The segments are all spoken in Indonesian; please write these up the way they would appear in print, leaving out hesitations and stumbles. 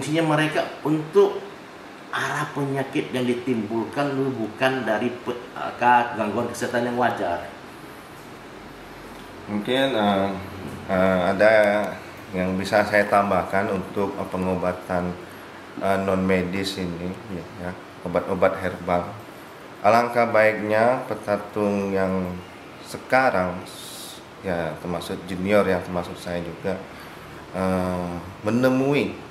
fungsinya mereka untuk arah penyakit yang ditimbulkan bukan dari gangguan kesehatan yang wajar. Mungkin ada yang bisa saya tambahkan untuk pengobatan non medis ini, ya, obat-obat herbal. Alangkah baiknya petatung yang sekarang, ya termasuk junior yang termasuk saya juga, menemui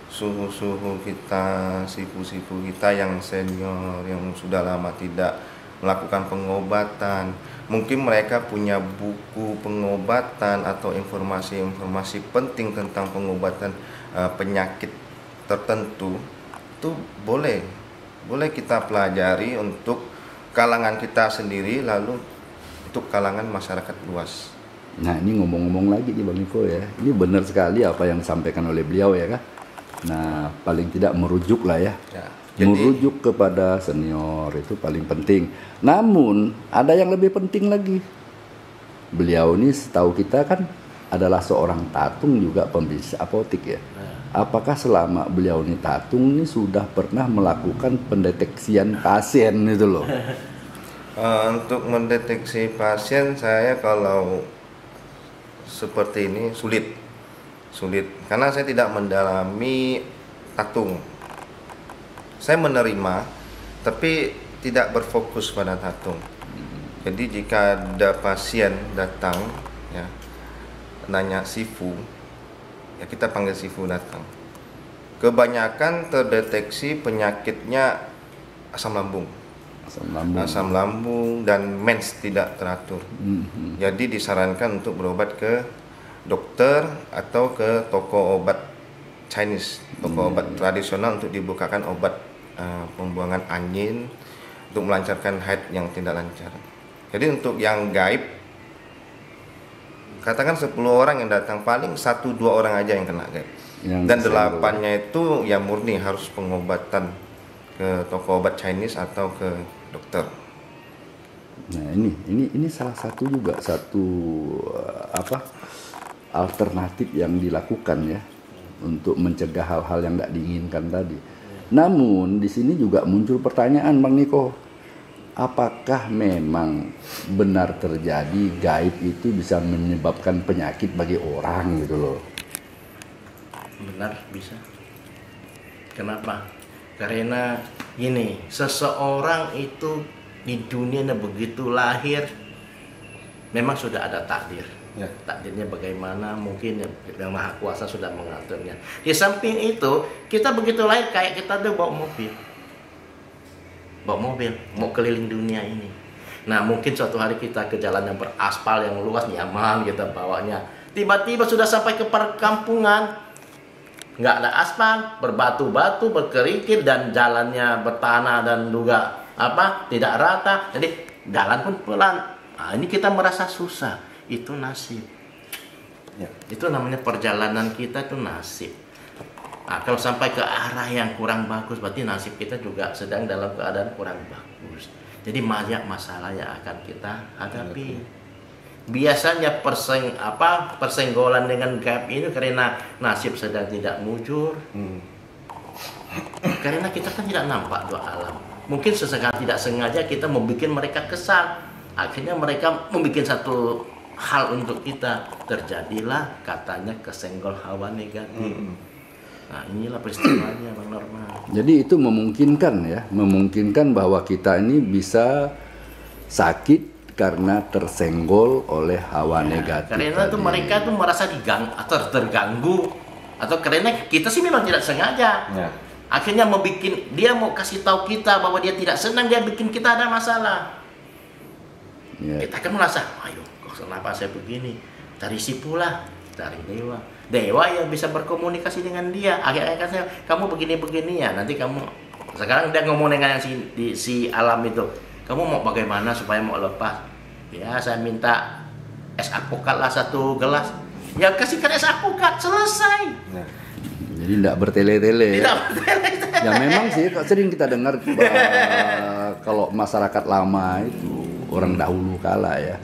suhu-suhu kita, sifu-sifu kita yang senior, yang sudah lama tidak melakukan pengobatan. Mungkin mereka punya buku pengobatan atau informasi-informasi penting tentang pengobatan penyakit tertentu. Itu boleh kita pelajari untuk kalangan kita sendiri, lalu untuk kalangan masyarakat luas. Nah, ini ngomong-ngomong lagi nih Bang Niko ya, ini benar sekali apa yang disampaikan oleh beliau ya kan. Nah, paling tidak merujuk lah ya. Jadi, merujuk kepada senior itu paling penting. Namun ada yang lebih penting lagi. Beliau ini setahu kita kan adalah seorang tatung juga pembisnis apotik ya. Apakah selama beliau ini tatung ini sudah pernah melakukan pendeteksian pasien itu loh? Untuk mendeteksi pasien saya kalau seperti ini sulit karena saya tidak mendalami tatung. Saya menerima tapi tidak berfokus pada tatung. Jadi jika ada pasien datang ya nanya sifu, ya kita panggil sifu datang. Kebanyakan terdeteksi penyakitnya asam lambung dan mens tidak teratur. Jadi disarankan untuk berobat ke dokter atau ke toko obat Chinese, toko obat tradisional untuk dibukakan obat pembuangan angin untuk melancarkan haid yang tidak lancar. Jadi untuk yang gaib, katakan 10 orang yang datang, paling 1-2 orang aja yang kena gaib. Dan 8-nya itu ya murni harus pengobatan ke toko obat Chinese atau ke dokter. Nah, ini salah satu juga alternatif yang dilakukan ya untuk mencegah hal-hal yang tidak diinginkan tadi. Namun di sini juga muncul pertanyaan Bang Niko, apakah memang benar terjadi gaib itu bisa menyebabkan penyakit bagi orang gitu loh? Benar bisa. Kenapa? Karena gini, seseorang itu di dunia begitu lahir memang sudah ada takdir. Ya, takdirnya bagaimana mungkin yang Maha Kuasa sudah mengaturnya. Di samping itu kita begitu lahir kayak kita tuh bawa mobil mau keliling dunia ini. Nah mungkin suatu hari kita ke jalan yang beraspal yang luas nyaman kita bawanya, tiba-tiba sudah sampai ke perkampungan nggak ada aspal, berbatu-batu, berkerikil dan jalannya bertanah dan juga tidak rata, jadi jalan pun pelan. Nah ini kita merasa susah. Itu nasib ya. Itu namanya perjalanan kita itu nasib. Nah, kalau sampai ke arah yang kurang bagus berarti nasib kita juga sedang dalam keadaan kurang bagus. Jadi banyak masalah yang akan kita hadapi. Biasanya persenggolan dengan gaib ini karena nasib sedang tidak mujur. Karena kita kan tidak nampak dua alam. Mungkin sesekali tidak sengaja kita membuat mereka kesal. Akhirnya mereka membuat satu hal untuk kita, terjadilah katanya kesenggol hawa negatif. Nah inilah peristiwanya Bang Norman. Jadi itu memungkinkan bahwa kita ini bisa sakit karena tersenggol oleh hawa negatif. Karena itu mereka tuh merasa diganggu atau terganggu, atau karena kita sih memang tidak sengaja. Ya. Akhirnya dia mau kasih tahu kita bahwa dia tidak senang, dia bikin kita ada masalah. Ya. Kita kan merasa, ayo kenapa saya begini? Cari sipulah, cari dewa yang bisa berkomunikasi dengan dia. Akhirnya katanya kamu begini ya, nanti kamu sekarang dia ngomong dengan yang si alam itu, kamu mau bagaimana supaya mau lepas? Ya saya minta es alpukat lah 1 gelas. Ya kasihkan es alpukat, selesai. Nah, jadi tidak bertele-tele. Ya memang sih sering kita dengar kalau masyarakat lama itu orang dahulu kala ya.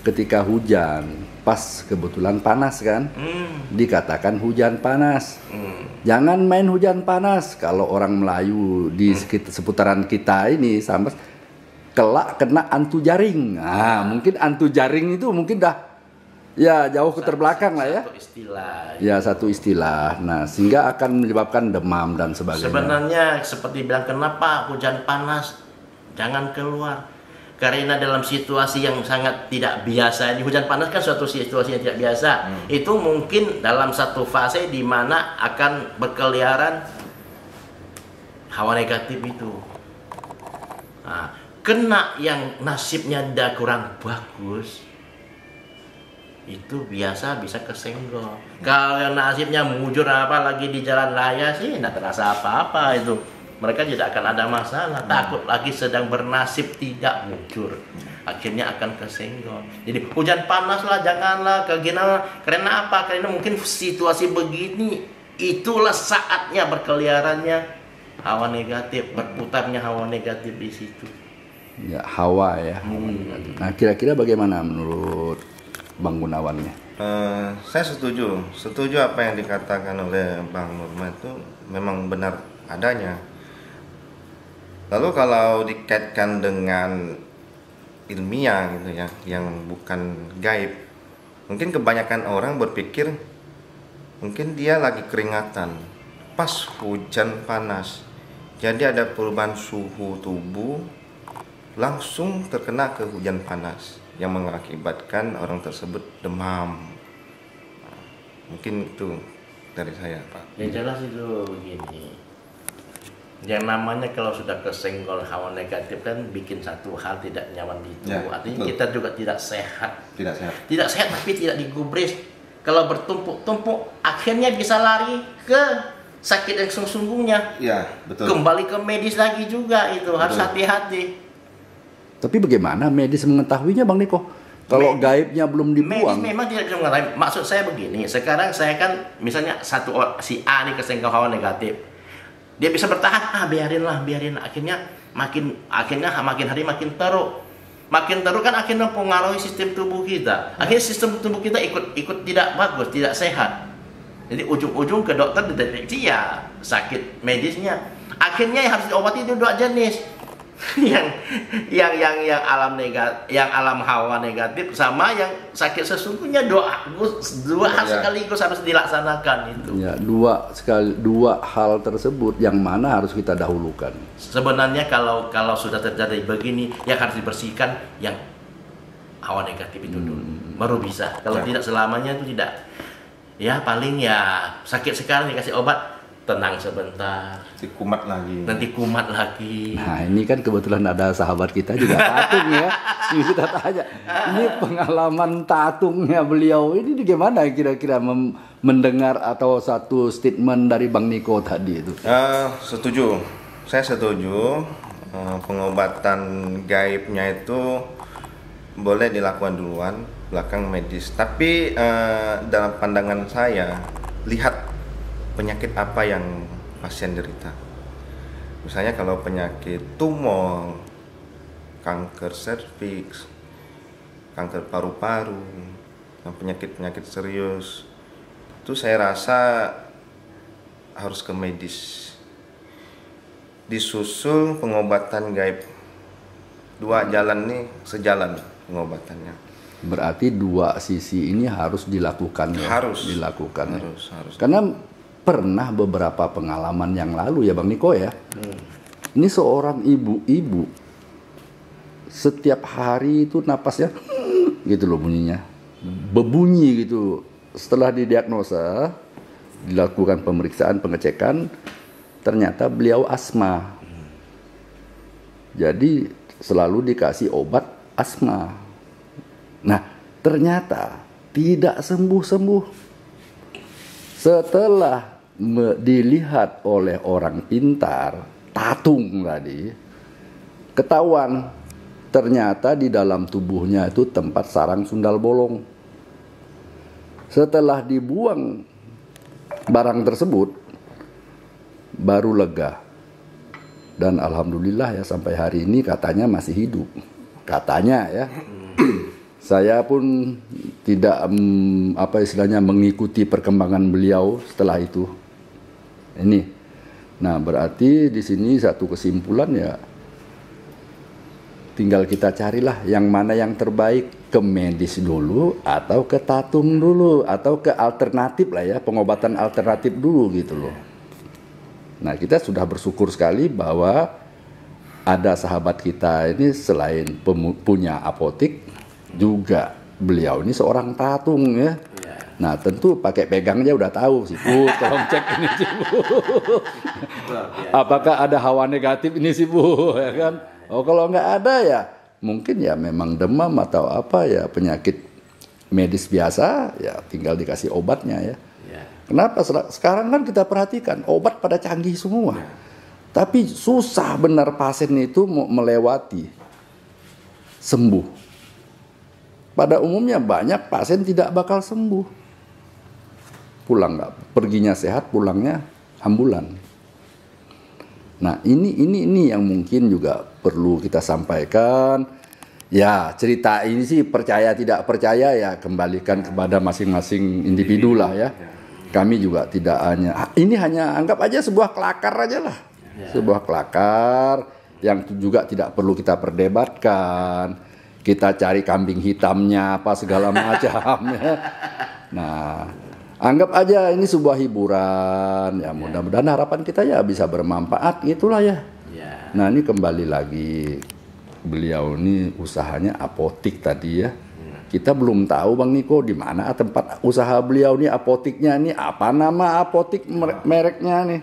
Ketika hujan pas kebetulan panas kan, dikatakan hujan panas. Jangan main hujan panas. Kalau orang Melayu di seputaran kita ini sama kelak kena antu jaring. Nah, mungkin antu jaring itu mungkin dah ya jauh ke terbelakang lah ya. Satu istilah. Ya, satu istilah. Nah, sehingga akan menyebabkan demam dan sebagainya. Sebenarnya seperti bilang, kenapa hujan panas jangan keluar? Karena dalam situasi yang sangat tidak biasa, di hujan panas kan suatu situasi yang tidak biasa. Itu mungkin dalam satu fase di mana akan berkeliaran hawa negatif itu. Nah, kena yang nasibnya tidak kurang bagus, itu biasa bisa kesenggol. Kalau yang nasibnya mujur apalagi di jalan raya sih tidak terasa apa-apa itu. Mereka tidak akan ada masalah. Takut lagi sedang bernasib tidak mujur, akhirnya akan kesenggol. Jadi hujan panas lah, janganlah karena apa? Karena mungkin situasi begini itulah saatnya berkeliarannya hawa negatif, berputarnya hawa negatif di situ. Ya, hawa ya. Nah, kira-kira bagaimana menurut Bang Gunawan nih? Saya setuju apa yang dikatakan oleh Bang Nurman itu memang benar adanya. Lalu kalau dikaitkan dengan ilmiah gitu ya, yang bukan gaib, mungkin kebanyakan orang berpikir mungkin dia lagi keringatan pas hujan panas, jadi ada perubahan suhu tubuh, langsung terkena ke hujan panas yang mengakibatkan orang tersebut demam. Mungkin itu dari saya, Pak. Ya jelas itu begini. Yang namanya kalau sudah kesenggol hawa negatif kan bikin satu hal tidak nyaman di tubuh. Ya, artinya betul. kita juga tidak sehat. Tidak sehat. Tapi tidak digubris. Kalau bertumpuk-tumpuk akhirnya bisa lari ke sakit yang sesungguhnya. Ya, betul. Kembali ke medis lagi juga itu. Harus hati-hati. Tapi bagaimana medis mengetahuinya, Bang Niko? Kalau gaibnya belum dibuang. Medis memang tidak bisa mengetahui. Maksud saya begini, sekarang saya kan misalnya si A nih kesenggol hawa negatif. Dia bisa bertahan, biarin. Akhirnya makin hari makin teruk. Makin teruk kan akhirnya mempengaruhi sistem tubuh kita. Akhirnya sistem tubuh kita ikut tidak bagus, tidak sehat. Jadi ujung-ujung ke dokter dideteksi ya sakit medisnya. Akhirnya yang harus diobati itu dua jenis. yang alam negatif, yang alam hawa negatif sama yang sakit sesungguhnya, dua hal sekaligus harus dilaksanakan itu. Ya, dua hal tersebut yang mana harus kita dahulukan. Sebenarnya kalau sudah terjadi begini, yang harus dibersihkan yang hawa negatif itu dulu, baru bisa. Kalau tidak selamanya itu tidak. Ya paling ya sakit sekarang dikasih obat, tenang sebentar, nanti kumat lagi. Nah, ini kan kebetulan ada sahabat kita juga tatung ya. Kita tanya, ini pengalaman tatungnya beliau ini gimana kira-kira mendengar atau satu statement dari Bang Niko tadi itu? Saya setuju. Pengobatan gaibnya itu boleh dilakukan duluan, belakang medis. Tapi dalam pandangan saya, lihat penyakit apa yang pasien derita. Misalnya kalau penyakit tumor, kanker serviks, kanker paru-paru, dan penyakit-penyakit serius, itu saya rasa harus ke medis. Disusul pengobatan gaib. Dua jalan nih sejalan pengobatannya. Berarti dua sisi ini harus dilakukan ya? Harus. Karena pernah beberapa pengalaman yang lalu ya Bang Niko ya. Ini seorang ibu-ibu setiap hari itu napasnya gitu loh bunyinya. Bebunyi gitu. Setelah didiagnosa, dilakukan pemeriksaan, pengecekan, ternyata beliau asma. Jadi selalu dikasih obat asma. Nah, ternyata tidak sembuh-sembuh. Setelah dilihat oleh orang pintar, tatung tadi, ketahuan ternyata di dalam tubuhnya itu tempat sarang sundal bolong. Setelah dibuang barang tersebut, baru lega. Dan alhamdulillah ya sampai hari ini katanya masih hidup. Katanya ya. Saya pun tidak apa istilahnya mengikuti perkembangan beliau setelah itu. Ini. Nah, berarti di sini satu kesimpulan ya, tinggal kita carilah yang mana yang terbaik, ke medis dulu atau ke tatung dulu atau ke alternatif lah ya, pengobatan alternatif dulu gitu loh. Nah, kita sudah bersyukur sekali bahwa ada sahabat kita ini selain punya apotik, juga beliau ini seorang tatung ya. Nah, tentu pakai pegangnya udah tahu sih, Bu, tolong cek ini sih, Bu. Apakah ada hawa negatif ini sih, Bu, ya kan? Oh, kalau nggak ada ya mungkin ya memang demam atau apa ya, penyakit medis biasa, ya tinggal dikasih obatnya ya. Kenapa? Sekarang kan kita perhatikan obat pada canggih semua. Tapi susah benar pasien itu melewati sembuh. Pada umumnya banyak pasien tidak bakal sembuh. Pulang nggak, perginya sehat, pulangnya ambulan. Nah, ini yang mungkin juga perlu kita sampaikan. Ya, cerita ini sih percaya tidak percaya ya kembalikan kepada masing-masing individu lah ya. Kami juga tidak ini hanya anggap aja sebuah kelakar aja lah. Sebuah kelakar yang juga tidak perlu kita perdebatkan. Kita cari kambing hitamnya apa segala macam ya. Nah, anggap aja ini sebuah hiburan ya, mudah-mudahan harapan kita ya bisa bermanfaat gitulah ya. Nah, ini kembali lagi beliau ini usahanya apotik tadi ya. Kita belum tahu Bang Niko di mana tempat usaha beliau nih, apotiknya nih, apa nama apotik mereknya nih?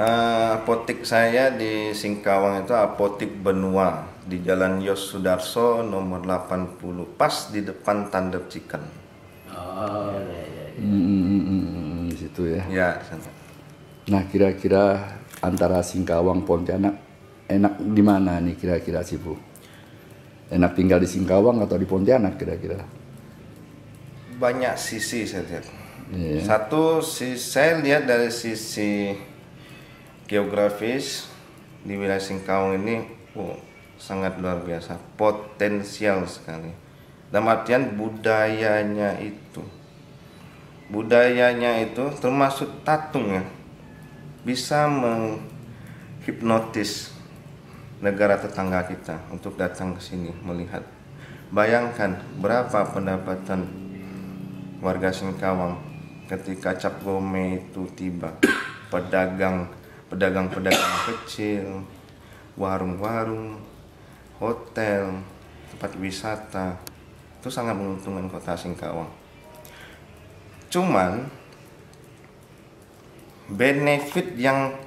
Apotik saya di Singkawang itu Apotik Benua di Jalan Yos Sudarso nomor 80, pas di depan Thunder Chicken. Oh, Di situ ya. Ya, di sana. Nah, kira-kira antara Singkawang Pontianak enak di mana nih kira-kira sih, Bu? Enak tinggal di Singkawang atau di Pontianak kira-kira? Banyak sisi saya lihat. Iya. Satu, saya lihat dari sisi geografis di wilayah Singkawang ini sangat luar biasa, potensial sekali. Dalam artian budayanya itu termasuk tatung ya, bisa menghipnotis negara tetangga kita untuk datang ke sini melihat. Bayangkan berapa pendapatan warga Singkawang ketika Cap Gome itu tiba. Pedagang kecil, warung-warung, hotel, tempat wisata, itu sangat menguntungkan kota Singkawang. Cuman benefit yang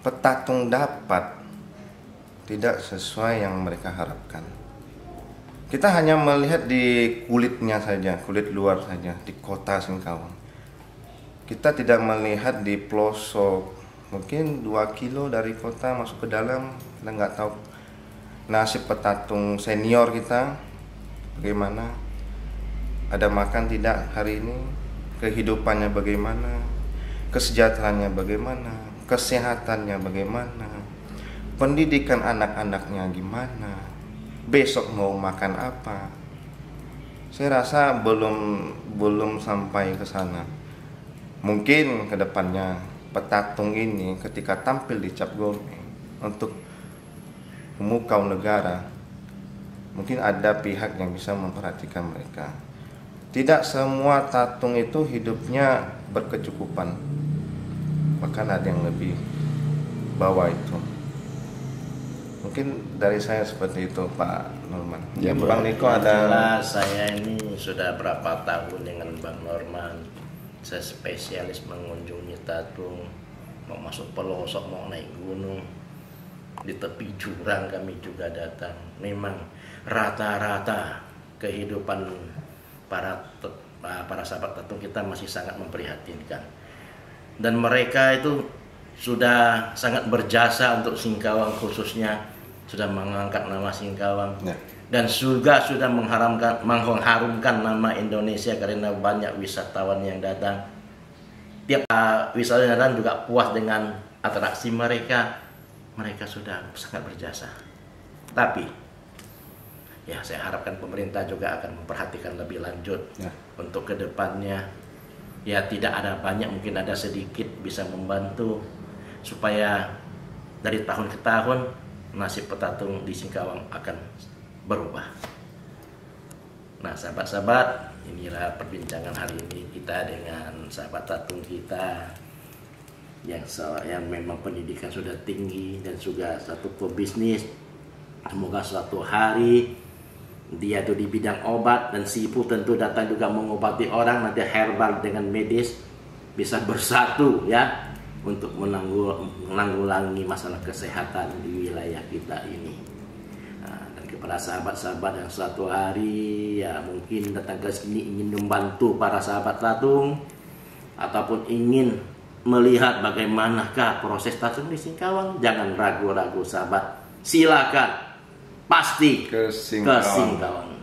petatung dapat tidak sesuai yang mereka harapkan. Kita hanya melihat di kulitnya saja, kulit luar saja di kota Singkawang. Kita tidak melihat di pelosok, mungkin 2 kilo dari kota masuk ke dalam. Kita nggak tahu nasib petatung senior kita bagaimana, ada makan tidak hari ini, kehidupannya bagaimana, kesejahteraannya bagaimana, kesehatannya bagaimana, pendidikan anak-anaknya gimana, besok mau makan apa. Saya rasa belum sampai ke sana. Mungkin ke depannya petatung ini ketika tampil di Cap Gome untuk memukau negara, mungkin ada pihak yang bisa memperhatikan mereka. Tidak semua tatung itu hidupnya berkecukupan, bahkan ada yang lebih bawah itu. Mungkin dari saya seperti itu, Pak Norman. Ya, Bang Niko ada. Jelas saya ini sudah berapa tahun dengan Bang Norman. Saya spesialis mengunjungi tatung, mau masuk pelosok, mau naik gunung, di tepi jurang kami juga datang. Memang rata-rata kehidupan para sahabat tatung kita masih sangat memprihatinkan. Dan mereka itu sudah sangat berjasa untuk Singkawang, khususnya sudah mengangkat nama Singkawang. Ya. Dan juga sudah mengharumkan nama Indonesia karena banyak wisatawan yang datang. Tiap wisatawan yang datang juga puas dengan atraksi mereka. Mereka sudah sangat berjasa. Tapi Ya, saya harapkan pemerintah juga akan memperhatikan lebih lanjut untuk kedepannya. Ya, tidak ada banyak, mungkin ada sedikit bisa membantu supaya dari tahun ke tahun nasib petatung di Singkawang akan berubah. Nah, sahabat-sahabat, inilah perbincangan hari ini kita dengan sahabat tatung kita yang memang pendidikan sudah tinggi dan juga satu pebisnis. Semoga suatu hari dia tuh di bidang obat, dan Sipu tentu datang juga mengobati orang, nanti herbal dengan medis bisa bersatu ya untuk menanggulangi masalah kesehatan di wilayah kita ini. Nah, dan kepada sahabat-sahabat yang suatu hari ya mungkin datang ke sini ingin membantu para sahabat tatung ataupun ingin melihat bagaimanakah proses tatung di Singkawang, jangan ragu-ragu sahabat, silakan. Pasti ke Singkawang.